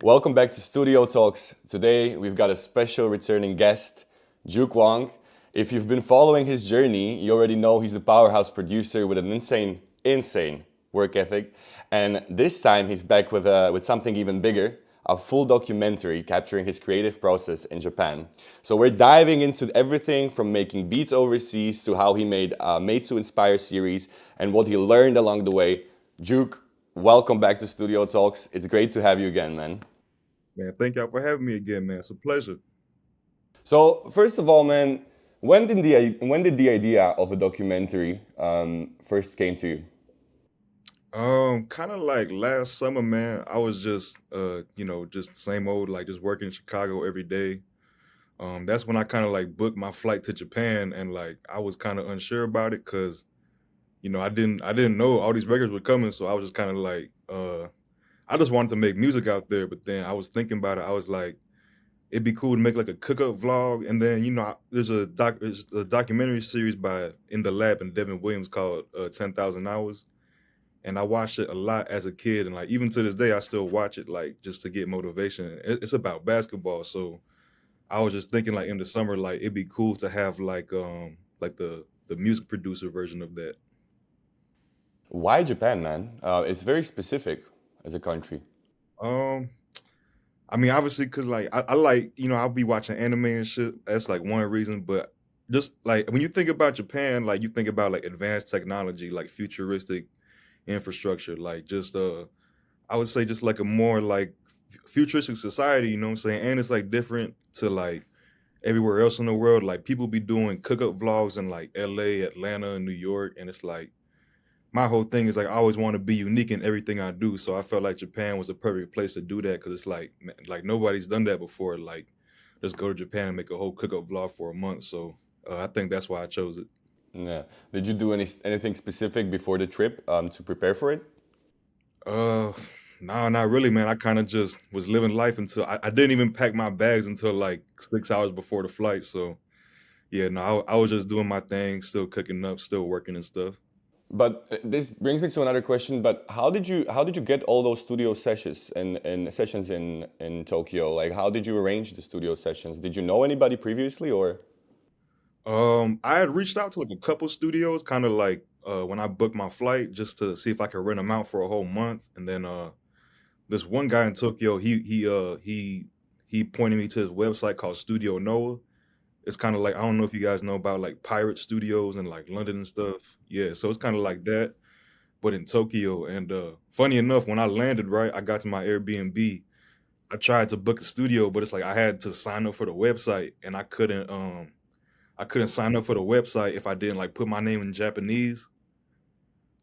Welcome back to Studio Talks. Today we've got a special returning guest, Juke Wong. If you've been following his journey, you already know he's a powerhouse producer with an insane work ethic. And this time he's back with something even bigger, a full documentary capturing his creative process in Japan. So we're diving into everything from making beats overseas to how he made a Made to Inspire series and what he learned along the way. Juke, welcome back to Studio Talks. It's great to have you again, man. Man, thank y'all for having me again, man. It's a pleasure. So first of all, man, when did the idea of a documentary first came to you? Kind of like last summer, man. I was just, just same old, like just working in Chicago every day. That's when I kind of like booked my flight to Japan, and like I was kind of unsure about it because I didn't know all these records were coming, so I was just kind of like, I just wanted to make music out there. But then I was thinking about it. I was like, it'd be cool to make like a cookup vlog, and then there's a documentary series by In the Lab and Devin Williams called 10,000 Hours. And I watched it a lot as a kid, and like even to this day, I still watch it like just to get motivation. It's about basketball, so I was just thinking like in the summer, like it'd be cool to have like the music producer version of that. Why Japan, man? It's very specific as a country. Um, I mean, obviously, cause like I like I'll be watching anime and shit. That's like one reason, but just like when you think about Japan, like you think about like advanced technology, like futuristic infrastructure, like just I would say just like a more like futuristic society, you know what I'm saying? And it's like different to like everywhere else in the world. Like people be doing cook-up vlogs in like LA, Atlanta, and New York. And it's like my whole thing is like I always want to be unique in everything I do. So I felt like Japan was the perfect place to do that because it's like like nobody's done that before. Like just go to Japan and make a whole cook-up vlog for a month. So I think that's why I chose it. Yeah. Did you do anything specific before the trip to prepare for it? Uh, no, not really, man. I kind of just was living life until I didn't even pack my bags until like 6 hours before the flight. So yeah, no, I was just doing my thing, still cooking up, still working and stuff. But this brings me to another question. But how did you get all those studio sessions and sessions in Tokyo? Like, how did you arrange the studio sessions? Did you know anybody previously, or? I had reached out to like a couple studios, kind of like when I booked my flight, just to see if I could rent them out for a whole month. And then this one guy in Tokyo, he pointed me to his website called Studio Noah. It's kind of like I don't know if you guys know about like pirate studios in like London and stuff. Yeah, so it's kind of like that, but in Tokyo. And funny enough, when I landed, right, I got to my Airbnb. I tried to book a studio, but it's like I had to sign up for the website, and I couldn't sign up for the website if I didn't like put my name in Japanese.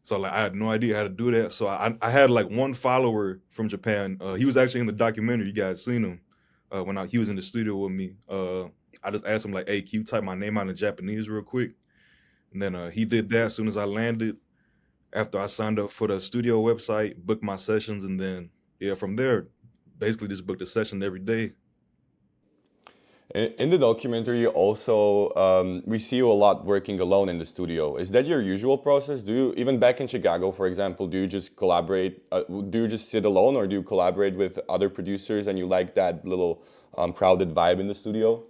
So like I had no idea how to do that. So I had like one follower from Japan. He was actually in the documentary. You guys seen him when he was in the studio with me. I just asked him like, "Hey, can you type my name out in Japanese real quick?" And then he did that as soon as I landed. After I signed up for the studio website, booked my sessions, and then yeah, from there, basically just booked a session every day. In the documentary, you also we see you a lot working alone in the studio. Is that your usual process? Do you, even back in Chicago, for example, do you just collaborate? Do you just sit alone, or do you collaborate with other producers and you like that little crowded vibe in the studio?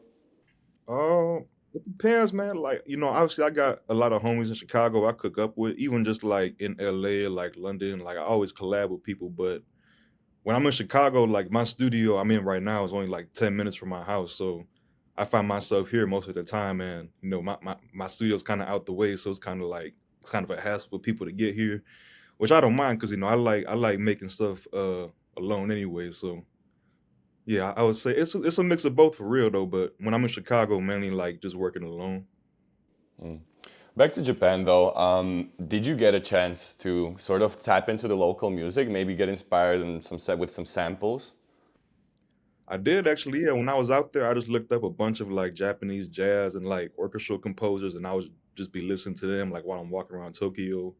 It depends, man. Like, obviously I got a lot of homies in Chicago I cook up with, even just like in LA, like London, like I always collab with people. But when I'm in Chicago, like my studio I'm in right now is only like 10 minutes from my house. So I find myself here most of the time, and my studio's kind of out the way, so it's kind of a hassle for people to get here, which I don't mind because I like making stuff alone anyway. So yeah, I would say it's a mix of both for real though. But when I'm in Chicago, mainly like just working alone. Mm. Back to Japan though, did you get a chance to sort of tap into the local music, maybe get inspired and with some samples? I did actually, yeah. When I was out there, I just looked up a bunch of like Japanese jazz and like orchestral composers, and I was just be listening to them like while I'm walking around Tokyo.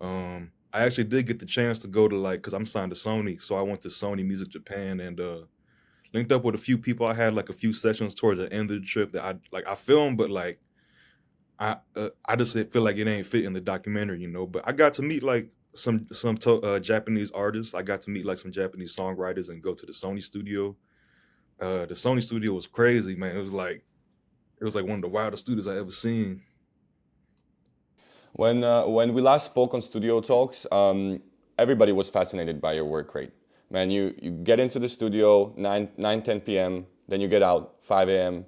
I actually did get the chance to go to like, because I'm signed to Sony, so I went to Sony Music Japan and linked up with a few people. I had like a few sessions towards the end of the trip that I filmed, but like I just feel like it ain't fit in the documentary. But I got to meet like Japanese artists. I got to meet like some Japanese songwriters and go to the Sony studio. The Sony studio was crazy, man. It was like one of the wildest studios I ever seen. When we last spoke on Studio Talks, everybody was fascinated by your work rate. Man, you get into the studio 10 p.m., then you get out 5 a.m.,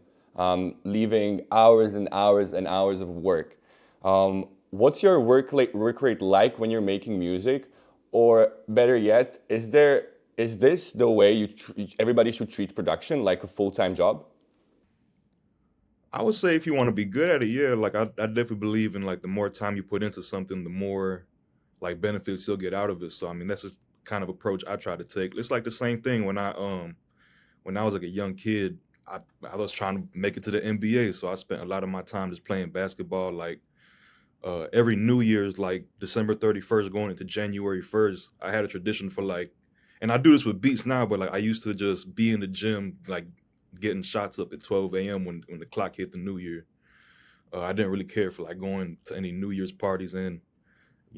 leaving hours and hours and hours of work. What's your work rate like when you're making music? Or better yet, is this the way everybody should treat production, like a full-time job? I would say if you want to be good at it, yeah, like I definitely believe in like the more time you put into something, the more like benefits you'll get out of it. So I mean, that's just kind of approach I try to take. It's like the same thing when I was like a young kid. I was trying to make it to the NBA, so I spent a lot of my time just playing basketball. Like every New Year's, like December 31st, going into January 1st, I had a tradition for like, and I do this with beats now, but like I used to just be in the gym, like getting shots up at 12 a.m. when the clock hit the New Year. I didn't really care for like going to any New Year's parties, and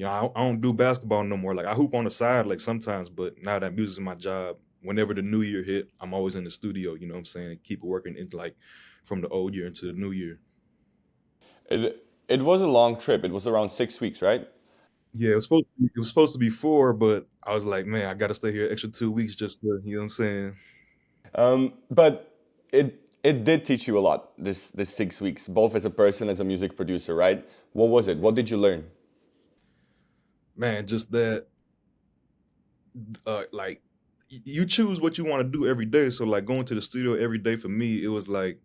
I don't do basketball no more. Like I hoop on the side like sometimes, but now that music's my job, whenever the New Year hit, I'm always in the studio. You know what I'm saying? Keep it working into like from the old year into the new year. It was a long trip. It was around 6 weeks, right? Yeah, it was supposed to be 4, but I was like, man, I got to stay here extra 2 weeks just to, you know what I'm saying? But it did teach you a lot, this 6 weeks, both as a person, as a music producer, right? What was it? What did you learn? Man, just that, like, you choose what you want to do every day. So like going to the studio every day for me, it was like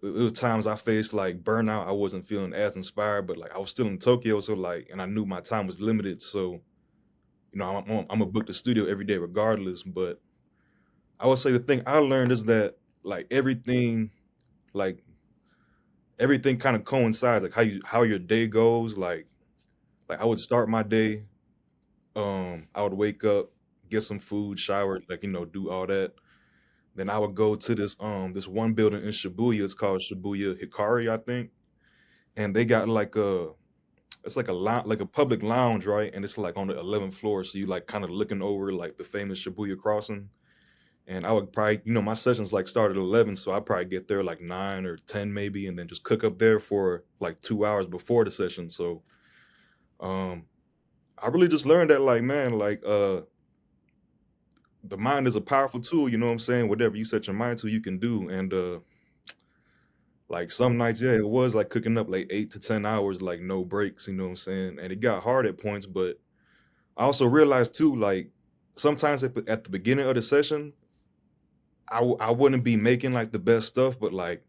it was times I faced like burnout. I wasn't feeling as inspired, but like I was still in Tokyo, so like, and I knew my time was limited. So I'm gonna book the studio every day regardless. But I would say the thing I learned is that like like everything kind of coincides, like how your day goes. Like I would start my day, I would wake up, get some food, shower, like do all that. Then I would go to this one building in Shibuya. It's called Shibuya Hikari, I think. And they got like a it's like a public lounge, right? And it's like on the 11th floor, so you like kind of looking over like the famous Shibuya crossing. And I would probably, my sessions like start at 11, so I probably get there like 9 or 10 maybe, and then just cook up there for like 2 hours before the session. So um, I really just learned that, like, man, like the mind is a powerful tool. You know what I'm saying? Whatever you set your mind to, you can do. And like some nights, yeah, it was like cooking up like 8 to 10 hours, like no breaks. You know what I'm saying? And it got hard at points, but I also realized too, like sometimes at the beginning of the session, I wouldn't be making like the best stuff, but like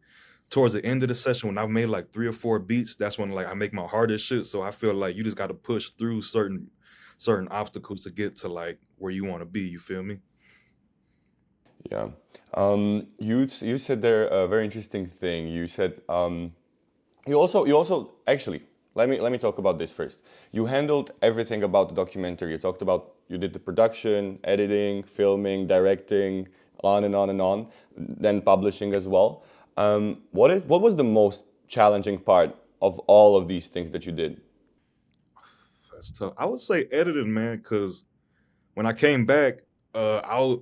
towards the end of the session when I've made like 3 or 4 beats, that's when like I make my hardest shit. So I feel like you just got to push through certain obstacles to get to like where you want to be. You feel me? Yeah. You said there a very interesting thing. You said you also actually let me talk about this first. You handled everything about the documentary. You talked about you did the production, editing, filming, directing, on and on and on, then publishing as well. What was the most challenging part of all of these things that you did? That's tough. I would say editing, man, because when I came back, I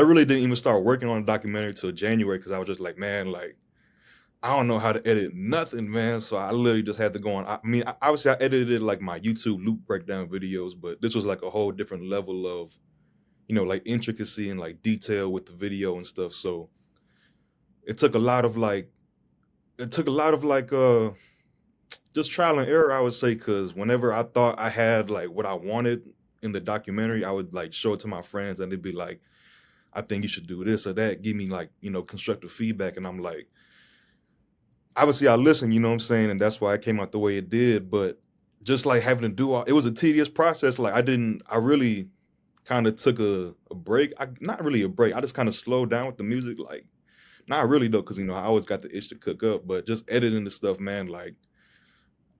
really didn't even start working on the documentary till January because I was just like, man, like I don't know how to edit nothing, man. So I literally just had to go on. I mean, obviously I edited like my YouTube loop breakdown videos, but this was like a whole different level of, like intricacy and like detail with the video and stuff. So it took a lot of like, it took a lot of like, just trial and error, I would say, because whenever I thought I had like what I wanted in the documentary, I would like show it to my friends and they'd be like, I think you should do this or that, give me like, constructive feedback. And I'm like, obviously I listened, you know what I'm saying? And that's why it came out the way it did. But just like having to do all, it was a tedious process. Like I really kind of took a break. Not really a break. I just kind of slowed down with the music. Like, not really though, because, I always got the itch to cook up, but just editing the stuff, man, like,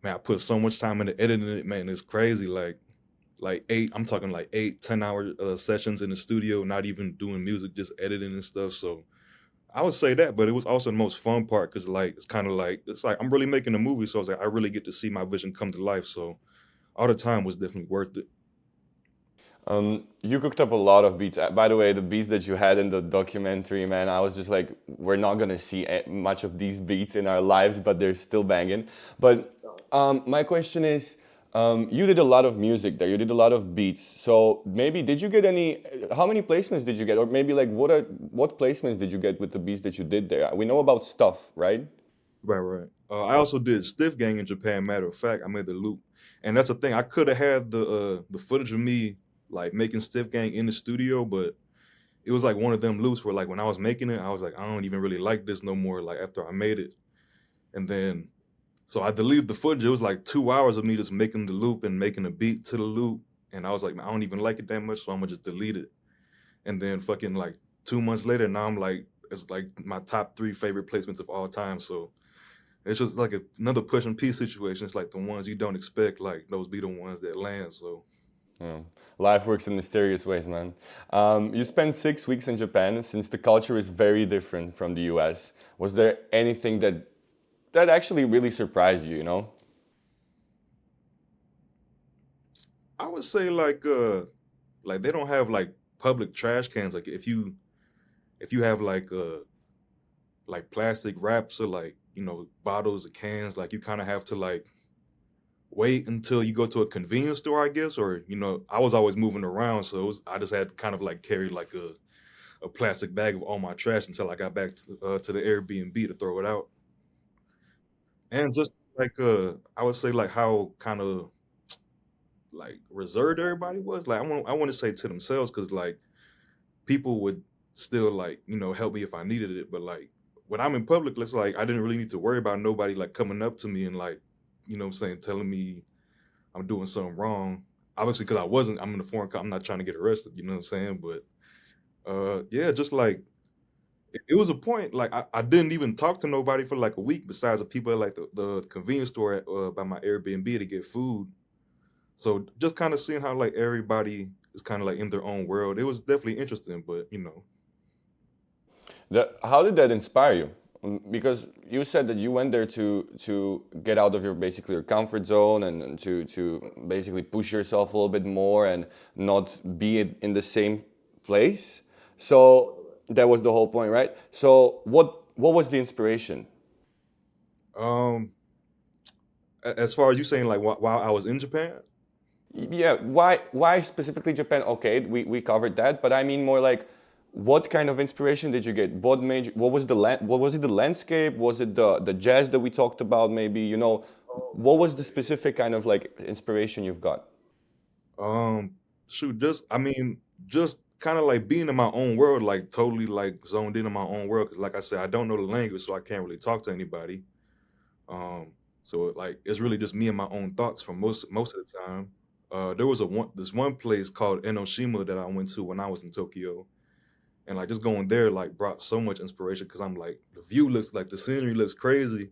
man, I put so much time into editing it, man. It's crazy. Like I'm talking like 8, 10 hour sessions in the studio, not even doing music, just editing and stuff. So I would say that, but it was also the most fun part because like it's kind of like it's like I'm really making a movie, so it's like I really get to see my vision come to life. So all the time was definitely worth it. You cooked up a lot of beats. By the way, the beats that you had in the documentary, man, I was just like, we're not gonna see much of these beats in our lives, but they're still banging. But my question is, you did a lot of music there. You did a lot of beats. So maybe did you get any? How many placements did you get? Or maybe like what placements did you get with the beats that you did there? We know about stuff, right? Right, right. I also did Stiff Gang in Japan. Matter of fact, I made the loop, and that's the thing. I could have had the footage of me like making Stiff Gang in the studio, but it was like one of them loops where like when I was making it, I was like, I don't even really like this no more. Like after I made it, and then so I deleted the footage. It was like 2 hours of me just making the loop and making a beat to the loop, and I was like, I don't even like it that much, so I'm gonna just delete it. And then fucking like 2 months later, now I'm like, it's like my top three favorite placements of all time. So it's just like another push and piece situation. It's like the ones you don't expect, like those be the ones that land. So Yeah. Life works in mysterious ways, man. You spent 6 weeks in Japan. Since the culture is very different from the US, was there anything that actually really surprised you? You know? I would say like they don't have like public trash cans. Like if you have like plastic wraps or like bottles or cans, like you kind of have to like wait until you go to a convenience store, I guess. Or I was always moving around, so I just had to kind of like carry like a plastic bag of all my trash until I got back to the Airbnb to throw it out. And just like I would say like how kind of like reserved everybody was. Like I want to say to themselves, because like people would still like help me if I needed it. But like when I'm in public, it's like I didn't really need to worry about nobody like coming up to me and like what I'm saying, telling me I'm doing something wrong. Obviously, because I'm in a foreign country, I'm not trying to get arrested. You know what I'm saying? But yeah, just like it was a point. Like I didn't even talk to nobody for like a week besides the people at like the convenience store by my Airbnb to get food. So just kind of seeing how like everybody is kind of like in their own world. It was definitely interesting, but How did that inspire you? Because you said that you went there to get out of your basically your comfort zone and to basically push yourself a little bit more and not be in the same place. So that was the whole point, right? So what was the inspiration? um, as far as you saying like while I was in Japan. Yeah, why specifically Japan? Okay, we covered that, but I mean more like what kind of inspiration did you get? What was what was it, the landscape? Was it the jazz that we talked about maybe, what was the specific kind of like inspiration you've got? Um, Shoot, just I mean, just kind of like being in my own world, like totally like zoned in my own world. Because like I said, I don't know the language, so I can't really talk to anybody. Um, so like it's really just me and my own thoughts for most of the time. There was this one place called Enoshima that I went to when I was in Tokyo, and like just going there like brought so much inspiration because I'm like the view looks like the scenery looks crazy.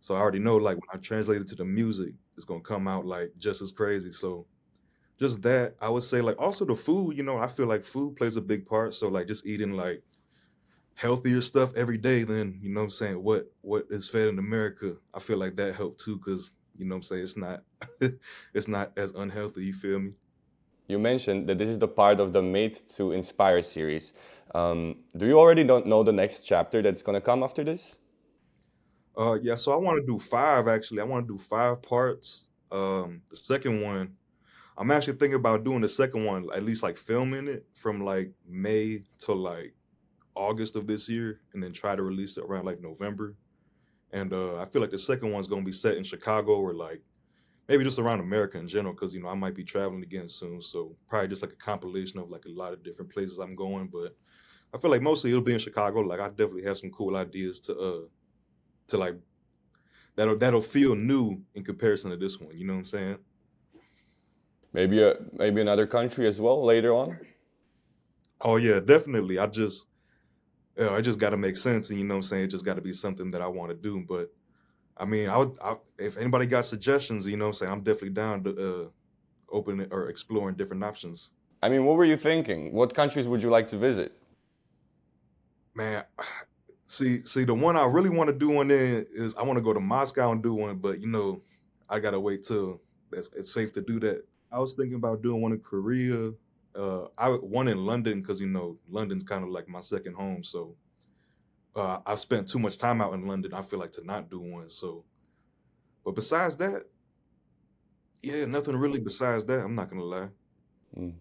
So I already know like when I translate it to the music, it's gonna come out like just as crazy. So just that, I would say like also the food, I feel like food plays a big part. So like just eating like healthier stuff every day than, what I'm saying, what is fed in America. I feel like that helped too, because what I'm saying, it's not it's not as unhealthy, you feel me? You mentioned that this is the part of the Made to Inspire series. Do you already don't know the next chapter that's gonna come after this? Yeah, so I want to do five actually. I want to do 5 parts. The second one, I'm actually thinking about doing the second one, at least like filming it from like May to like August of this year, and then try to release it around like November. And I feel like the second one's gonna be set in Chicago or like maybe just around America in general, because I might be traveling again soon. So probably just like a compilation of like a lot of different places I'm going. But I feel like mostly it'll be in Chicago. Like I definitely have some cool ideas to like that'll feel new in comparison to this one. You know what I'm saying? Maybe another country as well later on? Oh yeah, definitely. I just got to make sense, and what I'm saying, it just got to be something that I want to do. But I mean, if anybody got suggestions, what I'm saying, I'm definitely down to open it or exploring different options. I mean, what were you thinking? What countries would you like to visit? Man, see, the one I really want to do one in is I want to go to Moscow and do one, but I gotta wait till it's safe to do that. I was thinking about doing one in Korea. One in London because London's kind of like my second home. So I've spent too much time out in London. I feel like to not do one. So, but besides that, yeah, nothing really besides that. I'm not gonna lie. Mm.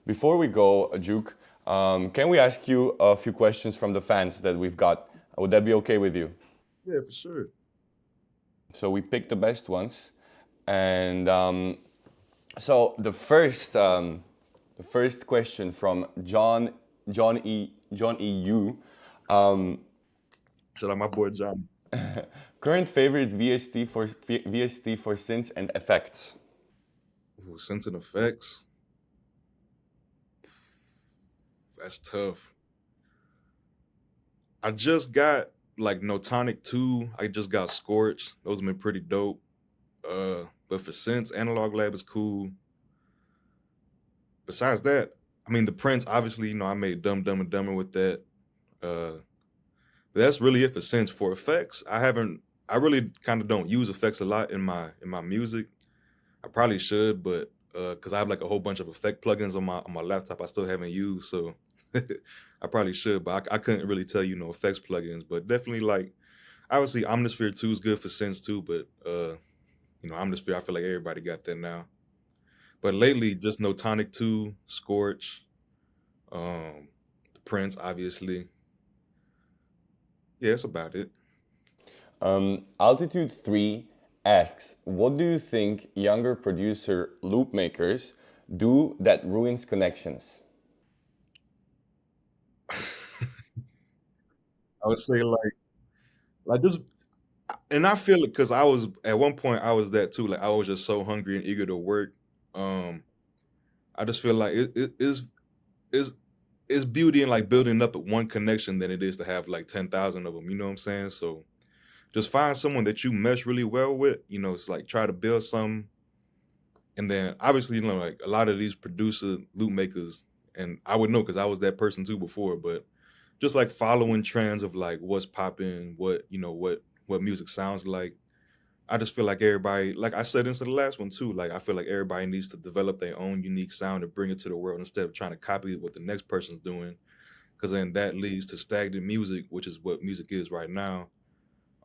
Before we go, Juke, can we ask you a few questions from the fans that we've got? Would that be okay with you? Yeah, for sure. So we picked the best ones, and so the first question from John EU. Um, Shout out my boy John. Current favorite VST for synths and effects. Ooh, Sense and Effects. That's tough. I just got like Notonic 2. I just got Scorch. Those have been pretty dope. But for Sense, Analog Lab is cool. Besides that, I mean the Prince, obviously, I made Dumb and Dumber with that. Uh but that's really it for Sense. For effects, I really kind of don't use effects a lot in my music. I probably should, but because I have like a whole bunch of effect plugins on my laptop I still haven't used, so I probably should, but I couldn't really tell you no effects plugins. But definitely like obviously Omnisphere 2 is good for Sense too, but Omnisphere I feel like everybody got that now. But lately just Notonic 2, Scorch, um, Prince, obviously. Yeah, that's about it. Altitude 3 asks, what do you think younger producer loop makers do that ruins connections? I would say like this, and I feel it because I was at one point I was that too. Like I was just so hungry and eager to work. Um, I just feel like is it's beauty in like building up at one connection than it is to have like 10,000 of them. You know what I'm saying? So just find someone that you mesh really well with. It's like try to build some, and then obviously like a lot of these producer loop makers, and I would know because I was that person too before, but just like following trends of like what's popping, what music sounds like. I just feel like everybody, like I said into the last one too, like I feel like everybody needs to develop their own unique sound and bring it to the world instead of trying to copy what the next person's doing, because then that leads to stagnant music, which is what music is right now.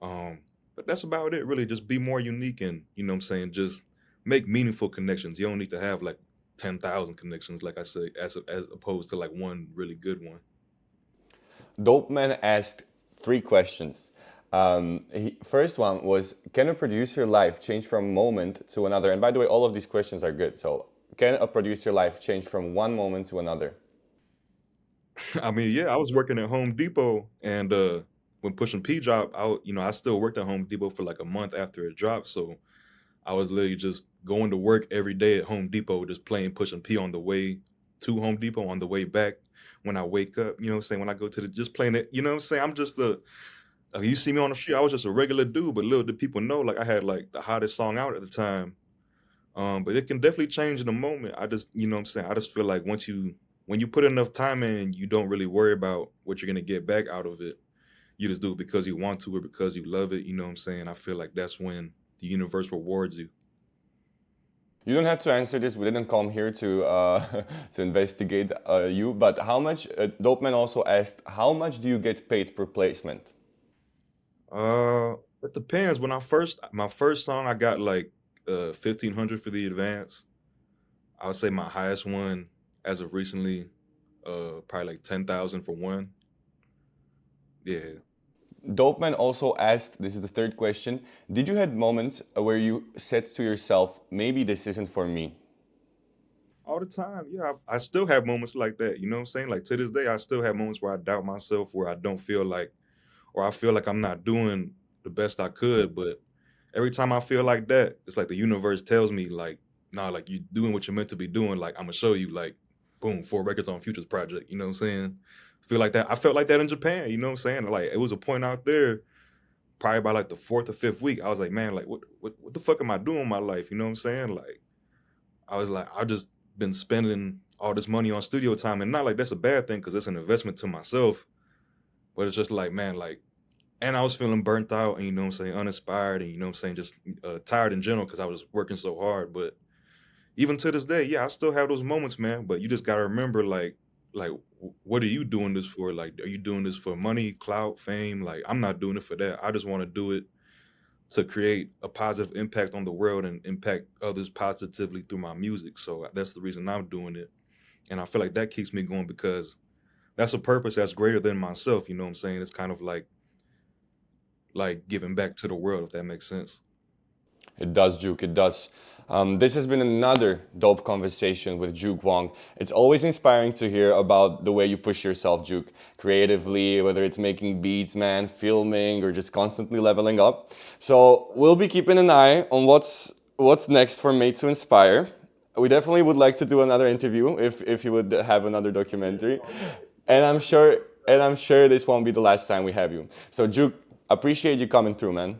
Um, but that's about it, really. Just be more unique and what I'm saying, just make meaningful connections. You don't need to have like 10,000 connections, like I say, as opposed to like one really good one. Dope Man asked 3 questions. First one was, can a producer life change from moment to another? And by the way, all of these questions are good. So, can a producer life change from one moment to another? I mean, yeah, I was working at Home Depot, and when Pushing P dropped, I still worked at Home Depot for like a month after it dropped. So I was literally just going to work every day at Home Depot, just playing Pushing P on the way to Home Depot, on the way back when I wake up. You know what I'm saying? When I go to the just playing it, you know what I'm saying? I'm just you see me on the street, I was just a regular dude, but little did people know, like I had like the hottest song out at the time. But it can definitely change in a moment. I just, you know what I'm saying? I just feel like when you put enough time in, you don't really worry about what you're gonna get back out of it. You just do it because you want to or because you love it. You know what I'm saying? I feel like that's when the universe rewards you. You don't have to answer this. We didn't come here to to investigate you. But how much? Dope Man also asked, how much do you get paid per placement? Uh, it depends. My first song, I got like 1,500 for the advance. I would say my highest one as of recently, probably like 10,000 for one. Yeah. Dope Man also asked, this is the third question, did you had moments where you said to yourself, maybe this isn't for me? All the time. Yeah, I still have moments like that. You know what I'm saying? Like to this day, I still have moments where I doubt myself, where I don't feel like, or I feel like I'm not doing the best I could. But every time I feel like that, it's like the universe tells me, like, nah, like you doing what you're meant to be doing. Like I'm gonna show you, like, boom, 4 records on Futures Project. You know what I'm saying? Feel like that. I felt like that in Japan. You know what I'm saying? Like it was a point out there, probably by like the fourth or fifth week. I was like, man, like what the fuck am I doing in my life? You know what I'm saying? Like I was like, I've just been spending all this money on studio time, and not like that's a bad thing because it's an investment to myself. But it's just like, man, like and I was feeling burnt out and, you know what I'm saying, uninspired and, you know what I'm saying, just, tired in general because I was working so hard, but even to this day, yeah, I still have those moments, man, but you just gotta remember, like, what are you doing this for? Like, are you doing this for money, clout, fame? Like, I'm not doing it for that. I just wanna do it to create a positive impact on the world and impact others positively through my music, so that's the reason I'm doing it, and I feel like that keeps me going because that's a purpose that's greater than myself, you know what I'm saying? It's kind of like giving back to the world, if that makes sense. It does, Juke, it does. This has been another dope conversation with Juke Wong. It's always inspiring to hear about the way you push yourself, Juke, creatively, whether it's making beats, man, filming, or just constantly leveling up. So we'll be keeping an eye on what's next for Made to Inspire. We definitely would like to do another interview if you would have another documentary. And I'm sure this won't be the last time we have you. So Juke, appreciate you coming through, man.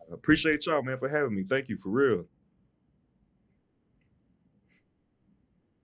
I appreciate y'all, man, for having me. Thank you, for real.